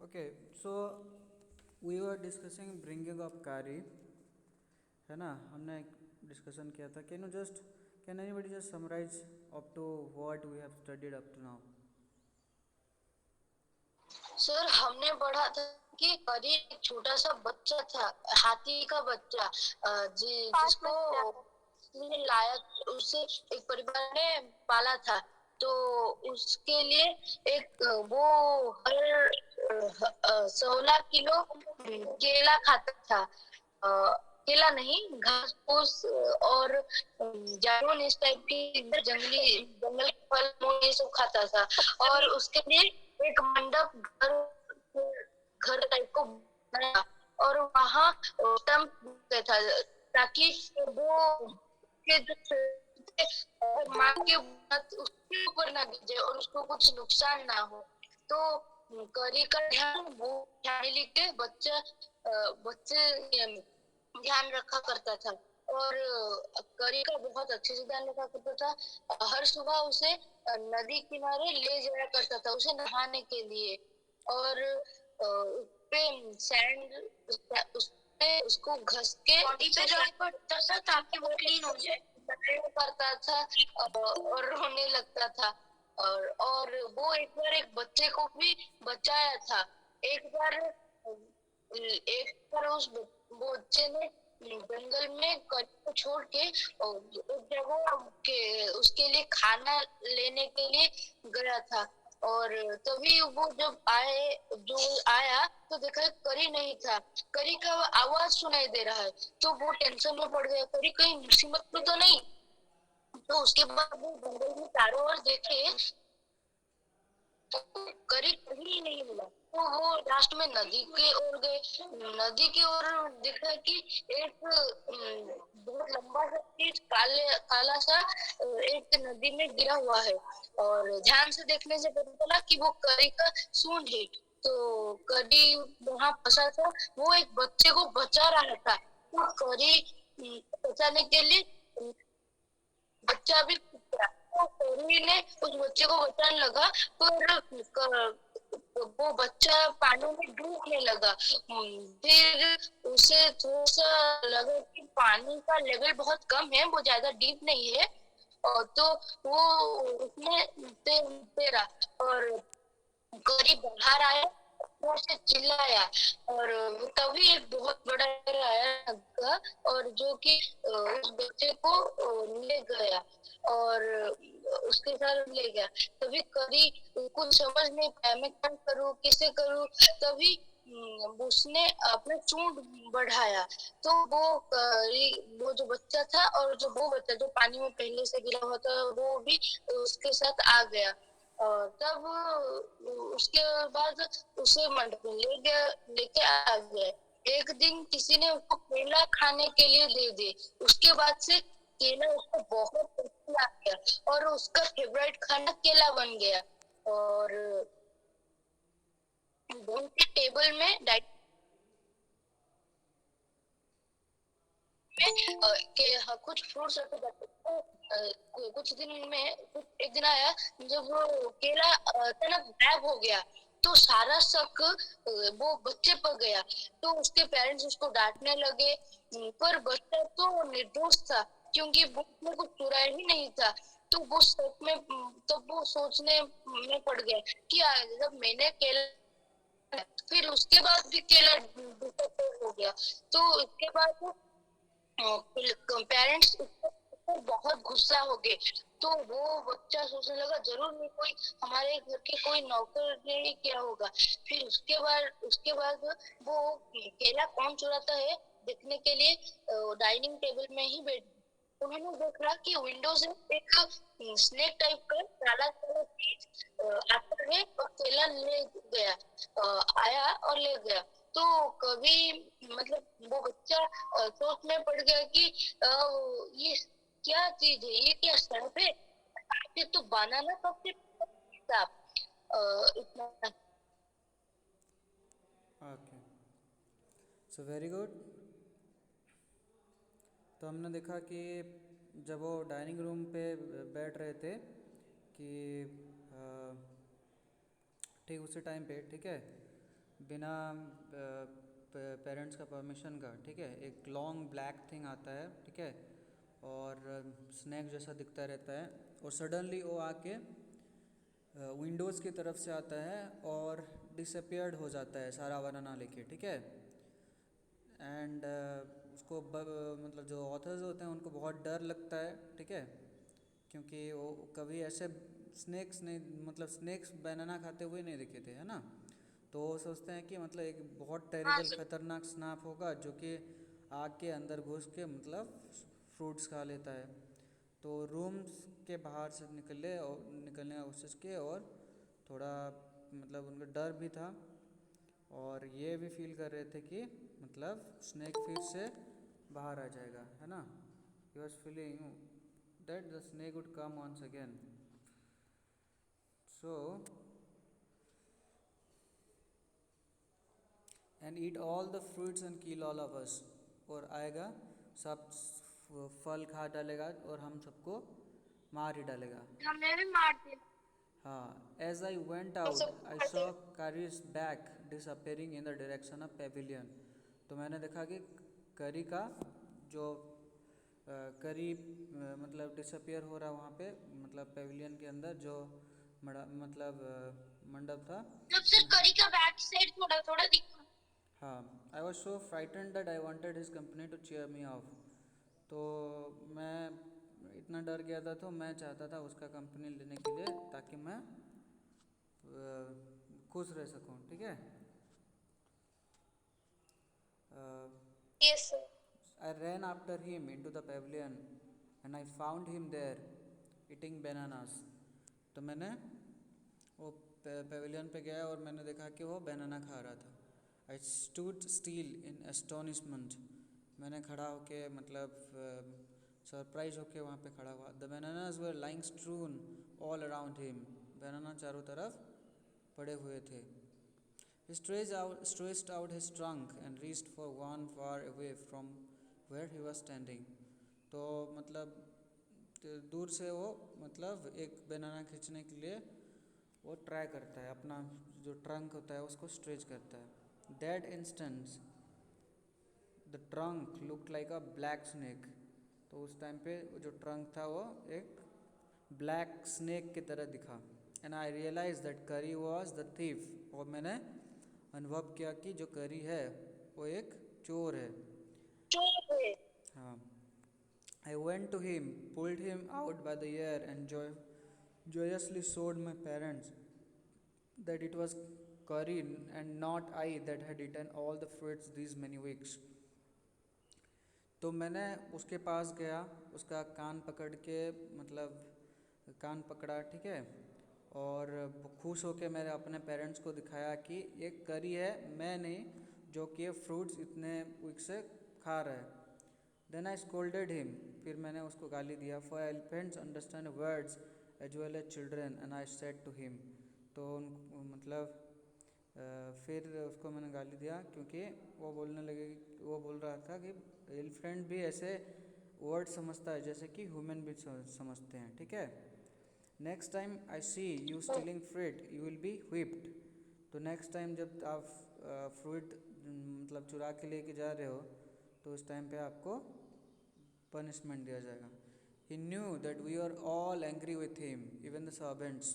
Okay, so we were discussing bringing up Kari, है ना। हमने डिस्कशन किया था। Can anybody just summarise up to what we have studied up to now. Sir हमने पढ़ा था कि करी एक छोटा सा बच्चा था, हाथी का बच्चा, जिसको उसने लाया, उसे एक परिवार ने पाला था। तो उसके लिए एक वो हर 16 किलो केला खाता था। केला नहीं, घास फूस और जामुन, इस टाइप की जंगल के फल मूल ये सब खाता था। और उसके लिए एक मंडप घर टाइप को बनाया और वहाँ स्टम्प था, ताकि वो के जो माँ के बात उसके ऊपर ना गिरे और उसको कुछ नुकसान ना हो। तो करी का ध्यान वो फैमिली के बच्चे ध्यान रखा करता था। और करी का बहुत अच्छे से ध्यान रखा करता था। हर सुबह उसे नदी किनारे ले जाया करता था उसे नहाने के लिए। और उसपे सैंड उसपे उसको घस के बॉडी पे रब करता था ताकि वो क्लीन हो जाए करता था। और रोने लगता था। और वो एक बार एक बच्चे को भी बचाया था। एक बार एक बार उस बच्चे ने जंगल में करी को छोड़ के उस जगह के उसके लिए खाना लेने के लिए गया था। और तभी वो जो आया तो देखा करी नहीं था। करी का आवाज सुनाई दे रहा है, तो वो टेंशन में पड़ गया, करी कहीं मुसीबत में तो नहीं। तो उसके बाद वो जंगल में चारों ओर देखे, करीब कहीं नहीं मिला। तो वो लास्ट में नदी के ओर गए। नदी की ओर देखा कि एक बहुत लंबा सा चीज काला सा एक नदी में गिरा हुआ है। और ध्यान से देखने से पता चला कि वो करी का सूंड है। तो करी वहां फंसा था, वो एक बच्चे को बचा रहा था। तो करी बचाने के लिए बच्चा भी गया। तो कोहली ने उस बच्चे को बचाने लगा, पर वो बच्चा पानी में डूबने लगा। फिर उसे थोड़ा सा लगा कि पानी का लेवल बहुत कम है, वो ज्यादा डीप नहीं है। और तो वो उसने तैरा और गरीब बाहर आया, जोर से चिल्लाया। और तभी एक बहुत बड़ा शेर आया और जो कि उस बच्चे को ले गया और उसके साथ ले गया। तभी करी कुछ समझ नहीं पाया, मैं क्या करूं, किसे करूं। तभी उसने अपना सूंड बढ़ाया। तो वो जो बच्चा था और वो बच्चा जो पानी में पहले से गिरा हुआ था वो भी उसके साथ आ गया। और तब उसके बाद उसे मंडप में लेके आ गए। एक दिन किसी ने उसको केला खाने के लिए दे दिए। उसके बाद से केला उसको बहुत पसंद आ गया और उसका फेवरेट खाना केला बन गया। और उनके टेबल में कुछ फ्रूट्स रखे जाते थे। कुछ दिन में एक दिन आया जब वो केला अचानक गायब हो गया। तो सारा शक वो बच्चे पर गया। तो उसके पेरेंट्स उसको डांटने लगे। पर बच्चा तो निर्दोष था, क्योंकि उसने कुछ चुराया ही नहीं था। तो वो शक में तब वो सोचने में पड़ गया कि जब मैंने केला, फिर उसके बाद भी केला disappear हो गया। तो उसके बाद पेरेंट्स ऊपर बहुत गुस्सा हो गए। तो वो बच्चा सोचने लगा जरूर नहीं कोई हमारे घर के कोई नौकर ने ही किया होगा। फिर उसके बाद वो केला कौन चुराता है देखने के लिए डाइनिंग टेबल में ही बैठ। उन्होंने देखा कि विंडो से एक स्नेक टाइप का काला काला चीज आता है और केला ले गया, आया और ले गया। तो कभी मतलब वो बच्चा सोच में पड़ गया कि ये क्या चीज है, ये क्या सांप है, ये तो बनाना सबसे इतना। Okay, so very good. तो हमने देखा कि जब वो डाइनिंग रूम पे बैठ रहे थे कि ठीक उसी टाइम पे, ठीक है, बिना पेरेंट्स का परमिशन का, ठीक है, एक लॉन्ग ब्लैक थिंग आता है, ठीक है, और स्नैक जैसा दिखता रहता है, और सडनली वो आके विंडोज़ की तरफ से आता है और डिसअपियर्ड हो जाता है सारा बनाना लेके, ठीक है। एंड उसको मतलब जो ऑथर्स होते हैं उनको बहुत डर लगता है, ठीक है, क्योंकि वो कभी ऐसे स्नैक्स नहीं, मतलब स्नैक्स बनाना खाते हुए नहीं दिखे थे, है ना। तो वो सोचते हैं कि मतलब एक बहुत हाँ टेरिबल सर। खतरनाक स्नैप होगा जो कि आग के अंदर घुस के मतलब फ्रूट्स खा लेता है। तो रूम्स के बाहर से निकले और निकलने की कोशिश की, और थोड़ा मतलब उनको डर भी था, और ये भी फील कर रहे थे कि मतलब स्नैक फिर से बाहर आ जाएगा, है ना। He was feeling that the snake would come once again. So and eat all the fruits and kill all of us, और आएगा सब फल खा डालेगा और हम सबको मार ही डालेगा। हमें भी मार दिया। हाँ, as I went हम out, सबको I मार saw दिया। Curry's back disappearing in the direction of pavilion. तो मैंने देखा कि करी का जो करी मतलब डिसअपियर हो रहा वहाँ पे, मतलब पेविलियन के अंदर जो मतलब मंडप था। जब सिर्फ करी का बैक साइड थोड़ा थोड़ा दिखा। हाँ, I was so frightened that I wanted his company to cheer me off. तो मैं इतना डर गया था, तो मैं चाहता था उसका कंपनी लेने के लिए, ताकि मैं खुश रह सकूं, ठीक है। Yes sir. I ran after him into the pavilion and I found him there eating bananas. तो मैंने वो पेविलियन पे गया और मैंने देखा कि वो बनाना खा रहा था। I stood still in astonishment. मैंने खड़ा होके मतलब सरप्राइज होके वहाँ पे खड़ा हुआ। The bananas were lying strewn all around him. बनाना चारों तरफ पड़े हुए थे। He stretched out his trunk and reached for one far away from where he was standing. तो मतलब दूर से वो मतलब एक बनाना खींचने के लिए वो ट्राई करता है, अपना जो ट्रंक होता है उसको स्ट्रेच करता है। That instant the trunk looked like a black snake. तो उस टाइम पे जो ट्रंक था वो एक ब्लैक स्नेक की तरह दिखा। एंड आई रियलाइज दैट करी वॉज द थीफ, और मैंने अनुभव किया कि जो करी है वो एक चोर है। चोर है। हाँ, I went to him, pulled him out by the ear and joyously showed my parents that it was Curry and not I that had eaten all the fruits these many weeks. तो मैंने उसके पास गया, उसका कान पकड़ के मतलब कान पकड़ा, ठीक है, और खुश होके मेरे अपने पेरेंट्स को दिखाया कि ये करी है, मैं नहीं, जो कि ये फ्रूट्स इतने वीक से खा रहा है। देन आई स्कोल्डेड हिम, फिर मैंने उसको गाली दिया। For elephants understand words as well as children and I said to him. तो मतलब फिर उसको मैंने गाली दिया क्योंकि वो बोलने लगे, वो बोल रहा था कि एलिफेंट भी ऐसे वर्ड समझता है जैसे कि ह्यूमन भी समझते हैं, ठीक है। Next time I see you stealing fruit you will be whipped. तो नेक्स्ट टाइम जब आप फ्रूट मतलब चुरा के लेके जा रहे हो, तो उस टाइम पे आपको पनिशमेंट दिया जाएगा। He knew that we are all angry with him even the servants.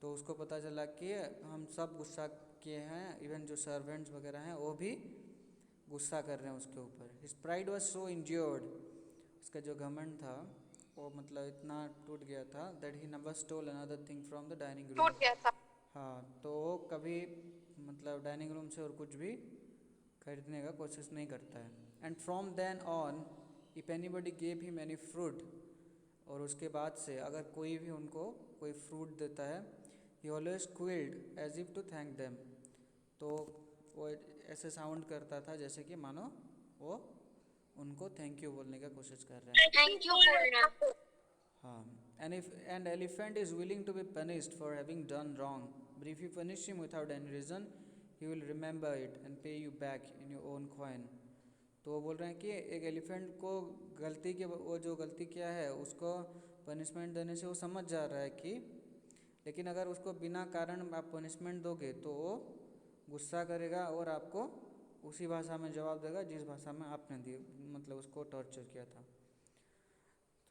तो उसको पता चला कि हम सब गुस्सा किए हैं, इवन जो सर्वेंट्स वगैरह हैं वो भी गुस्सा कर रहे हैं उसके ऊपर। His pride was so injured, उसका जो घमंड था वो मतलब इतना टूट गया था that he never stole another thing from the dining room. टूट गया था। हाँ, तो वो कभी मतलब डाइनिंग रूम से और कुछ भी खरीदने का कोशिश नहीं करता है। And from then on if anybody gave him any fruit, और उसके बाद से अगर कोई भी उनको कोई फ्रूट देता है, he always quilled as if to thank them. तो वो ऐसे साउंड करता था जैसे कि मानो वो उनको थैंक यू बोलने का कोशिश कर रहे हैं। थैंक यू बोलना। हाँ, and if an elephant is willing to be punished for having done wrong, but if you punish him without any reason, he will remember it and pay you back in your own coin. तो वो बोल रहे हैं कि एक elephant को गलती के वो जो गलती किया है उसको पनिशमेंट देने से वो समझ जा रहा है कि, लेकिन अगर उसको बिना कारण आप पनिशमेंट दोगे तो वो गुस्सा करेगा और आपको उसी भाषा में जवाब देगा जिस भाषा में आपने दी, मतलब उसको टॉर्चर किया था।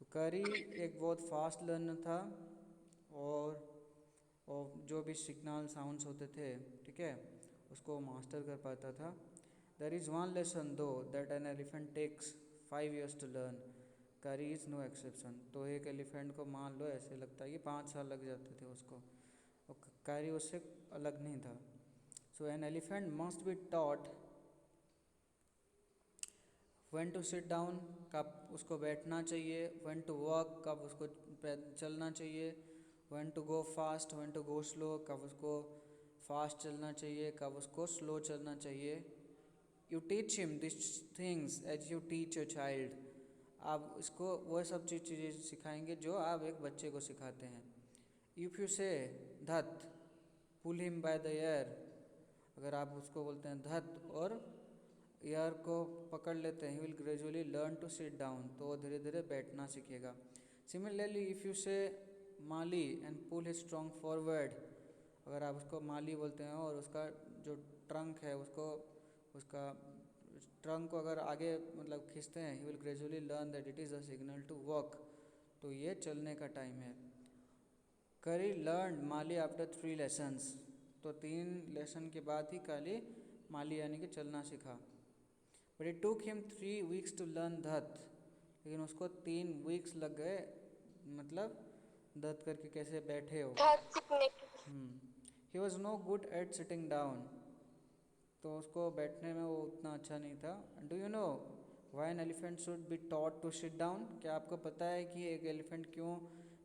तो कैरी एक बहुत फास्ट लर्नर था और जो भी सिग्नल साउंड्स होते थे, ठीक है, उसको मास्टर कर पाता था। There is one lesson though that an elephant takes 5 years to learn, Kari is no exception. तो एक एलिफेंट को मान लो ऐसे लगता है कि 5 साल लग जाते थे उसको, और कैरी उससे अलग नहीं था। So an elephant must be taught when to sit down, कब उसको बैठना चाहिए, व्हेन टू वॉक, कब उसको चलना चाहिए, when to go fast, when to go slow, कब उसको फास्ट चलना चाहिए, कब उसको स्लो चलना चाहिए। You teach him this things as you teach a child. आप इसको वह सब चीज़ें सिखाएंगे जो आप एक बच्चे को सिखाते हैं। If you say that, pull him by the ear, अगर आप उसको बोलते हैं धत और ईयर को पकड़ लेते हैं, he will gradually learn to sit down, तो वो धीरे धीरे बैठना सीखेगा। सिमिलरली इफ़ यू से माली and pull his strong forward, अगर आप उसको माली बोलते हैं और उसका जो ट्रंक है उसका ट्रंक को अगर आगे मतलब खींचते हैं, he will gradually learn that it is a signal to walk, तो ये चलने का टाइम है। कैरी लर्न माली आफ्टर 3 lessons, तो 3 लेसन के बाद ही कैरी माली यानी कि चलना सीखा। But it took him 3 weeks to learn that, लेकिन उसको 3 weeks लग गए, मतलब धत करके कैसे बैठे हो। He was no good at sitting down, तो उसको बैठने में वो उतना अच्छा नहीं था। Do you know why an elephant should be taught to sit down, क्या आपको पता है कि एक एलिफेंट क्यों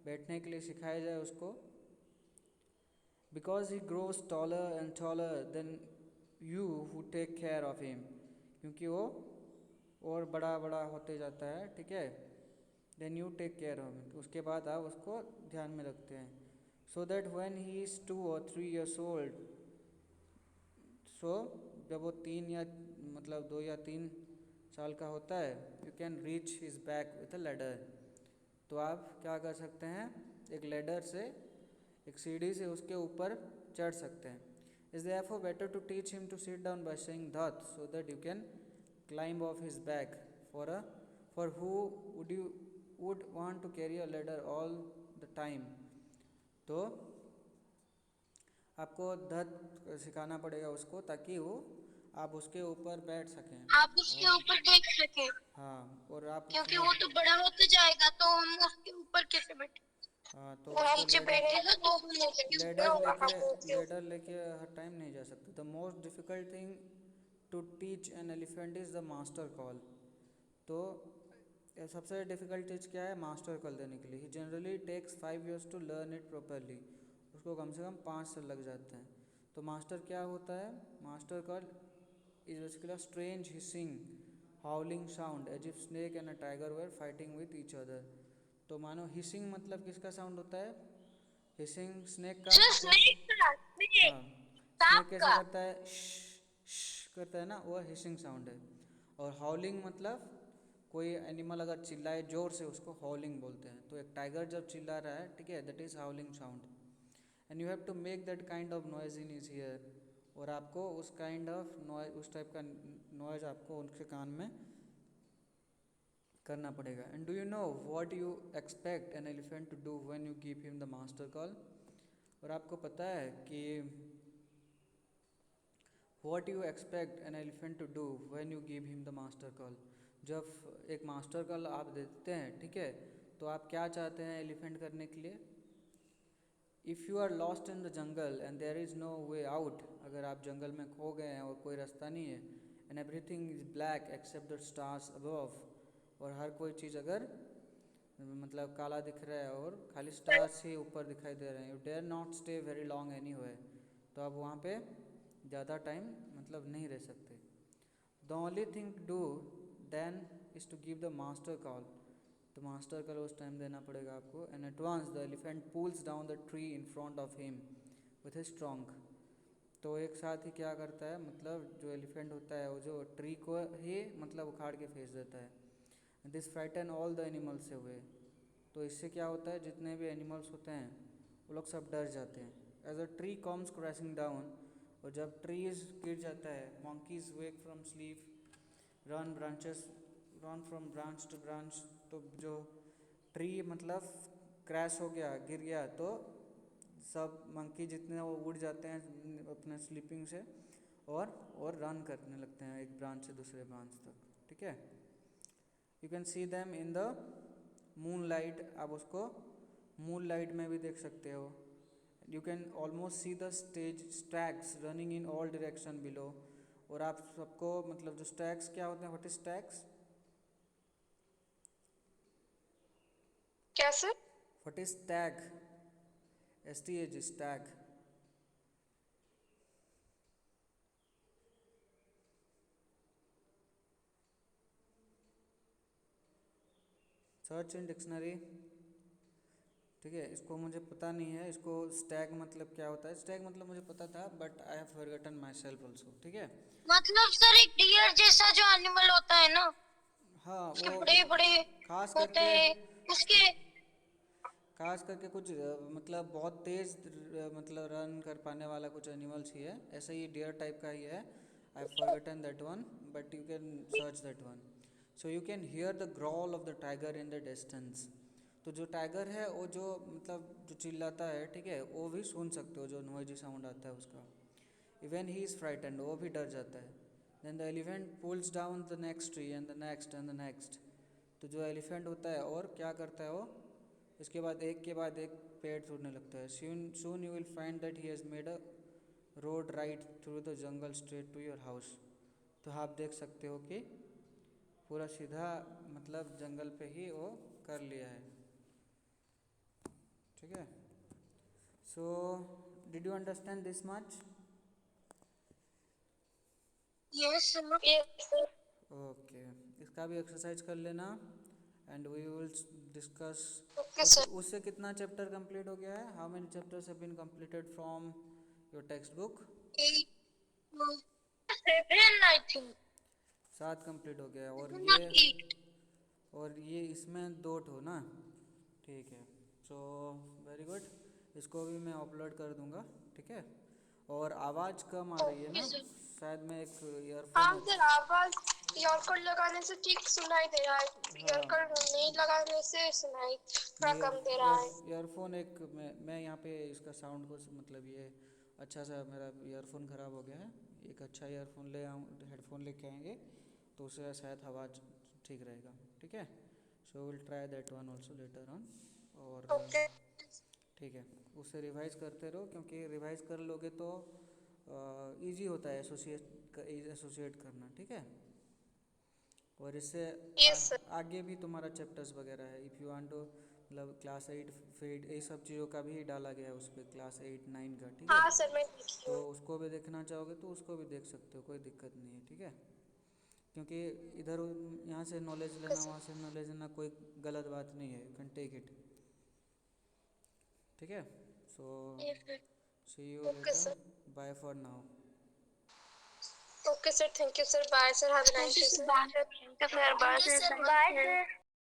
बैठने के लिए सिखाया जाए उसको। Because he grows taller and taller than you who take care of him, क्योंकि वो और बड़ा बड़ा होते जाता है, ठीक है। Then you take care of him, उसके बाद आप उसको ध्यान में रखते हैं। So that when he is 2 or 3 years old, सो जब वो 3 या मतलब 2 या 3 साल का होता है, you can reach his back with a ladder, तो आप क्या कर सकते हैं, एक लैडर से, एक सीढ़ी से उसके ऊपर चढ़ सकते हैं। Is therefore better to teach him to sit down by saying that, so that you can climb of his back for who would you would want to carry a ladder all the time. तो आपको धत सिखाना पड़ेगा उसको, ताकि वो आप उसके ऊपर बैठ सकें। आप उसके ऊपर देख सके, हाँ, और आप क्योंकि उसमें वो तो बड़ा होते जाएगा, तो हम उसके ऊपर कैसे बैठे। हाँ, तो वो उसको नीचे बैठेगा तो हम उसके ऊपर और हम उसके ऊपर। लेडर लेके हर टाइम नहीं जा सकते। The most difficult thing to teach an elephant is the master call. तो सबसे डिफ़िकल्ट चीज़ क्या है मास्टर कॉल देने के लिए। He generally takes 5 years to learn it properly, उसको कम से कम 5 साल लग जाते हैं। तो मास्टर क्या होता है, master call is basically a strange hissing howling sound as if snake and a tiger were fighting with each other. तो मानो हिसिंग मतलब किसका साउंड होता है, हिसिंग स्नेक का। हाँ, स्नेक सांप कैसे का। करता है, श करता है ना, वो हिसिंग साउंड है। और हाउलिंग मतलब कोई एनिमल अगर चिल्लाए जोर से, उसको हाउलिंग बोलते हैं। तो एक टाइगर जब चिल्ला रहा है, ठीक है, that is howling sound. And you have to make that kind of noise in his ear, और आपको उस काइंड ऑफ नॉइज, उस टाइप का नॉइज आपको उनके कान में करना पड़ेगा। And do you know what you expect an elephant to do when you give him the master call, और आपको पता है कि what you expect an elephant to do when you give him the master call. जब एक master call आप देते हैं, ठीक है, तो आप क्या चाहते हैं एलिफेंट करने के लिए। If you are lost in the jungle and there is no way out, अगर आप जंगल में खो गए हैं और कोई रास्ता नहीं है, and everything is black except the stars above, और हर कोई चीज़ अगर मतलब काला दिख रहा है और खाली स्टार्स ही ऊपर दिखाई दे रहे हैं, you dare not stay very long anywhere, तो आप वहाँ पे ज़्यादा टाइम मतलब नहीं रह सकते। The only thing to do then is to give the master call, तो मास्टर कॉल उस टाइम देना पड़ेगा आपको। And at once the elephant pulls down the tree in front of him with his trunk, तो एक साथ ही क्या करता है, मतलब जो एलिफेंट होता है वो जो ट्री को ही मतलब उखाड़ के फेंक देता है। This frighten all the animals away, तो इससे क्या होता है, जितने भी एनिमल्स होते हैं वो लोग सब डर जाते हैं। As a tree comes crashing down, और जब ट्रीज गिर जाता है, monkeys wake from sleep, run branches, run from branch to branch, तो जो ट्री मतलब क्रैश हो गया, गिर गया, तो सब मंकी जितने वो उड़ जाते हैं अपने स्लीपिंग से और रन करने लगते हैं एक ब्रांच से दूसरे ब्रांच तक, ठीक है। You can see them in the moon light, आप उसको मून लाइट में भी देख सकते हो। You can almost see the stage stags running in all direction below, और आप सबको मतलब जो स्टैग्स क्या होते हैं, व्हाट इज स्टैग्स? क्या sir? What is Stag? STAG, Stag. Search in dictionary, ठीक है। इसको मुझे पता नहीं है, इसको स्टैग मतलब क्या होता है। स्टैग मतलब मुझे पता था, but I have forgotten my self also, ठीक है। मतलब सर एक डियर जैसा जो एनिमल होता है ना, हाँ, उसके वो बड़े बड़े खास होते करके हैं उसके। खास करके कुछ मतलब बहुत तेज मतलब रन कर पाने वाला कुछ एनिमल्स ही है, ऐसा ही डियर टाइप का ही है। I have forgotten that one, but you can search that one. So you can hear the growl of the tiger in the distance, तो जो टाइगर है वो जो मतलब जो चिल्लाता है, ठीक है, वो भी सुन सकते हो, जो नॉइजी साउंड आता है उसका। इवन ही इज़ फ्राइटेंड, वो भी डर जाता है। Then the elephant pulls down the next tree and the next and the next, तो जो एलिफेंट होता है और क्या करता है वो, इसके बाद एक के बाद एक पेड़ तोड़ने लगता है। Soon you will find that he has made a road right through the jungle straight to your house, तो आप देख सकते हो कि पूरा सीधा मतलब जंगल पे ही वो कर लिया है, ठीक है। So did you understand this much? Yes sir. Okay, इसका भी एक्सरसाइज कर लेना and we will discuss. Okay उससे सर। उससे कितना चैप्टर कंप्लीट हो गया है? How many chapters have been completed from your textbook? 7 I think. 7 complete हो गया है, 8। और ये इसमें 2 ठो ना, ठीक है। सो वेरी गुड, इसको भी मैं अपलोड कर दूंगा, ठीक है। और आवाज़ कम आ रही है ओके ना, सर। शायद मैं एक ईयरफोन, हाँ सर, आवाज ईयरकॉर्ड लगाने से ठीक सुनाई दे रहा है, हाँ, ईयरकॉर्ड नहीं लगाने से सुनाई थोड़ा नहीं, कम दे रहा है। ईयरफोन एक मैं यहाँ पे इसका साउंड को मतलब ये अच्छा सा, मेरा ईयरफोन ख़राब हो गया है, एक अच्छा ईयरफोन ले आऊँ, हेडफोन लेके आएंगे तो उससे शायद आवाज़ ठीक रहेगा, ठीक है। So will try that one also later on. और ओके। ठीक है, उससे रिवाइज करते रहो, क्योंकि रिवाइज कर लोगे तो इजी होता है एसोसिएट करना, ठीक है। और इससे यस सर। आगे भी तुम्हारा चैप्टर्स वगैरह है, इफ़ यू वांट टू मतलब क्लास 8 फीड ये सब चीज़ों का भी डाला गया है उस पर, क्लास 8 9 का, ठीक है। हाँ सर, मैं देखी तो हूँ। उसको भी देखना चाहोगे तो उसको भी देख सकते हो, कोई दिक्कत नहीं है, ठीक है। क्योंकि इधर यहाँ से नॉलेज ओके लेना, सर। वहाँ से नॉलेज लेना कोई गलत बात नहीं है, यू कैन टेक इट, ठीक है। So see you okay later, sir. Bye for now. Okay sir, thank you sir, bye sir, have a nice day sir. Bye sir, thank you sir, bye sir, bye sir.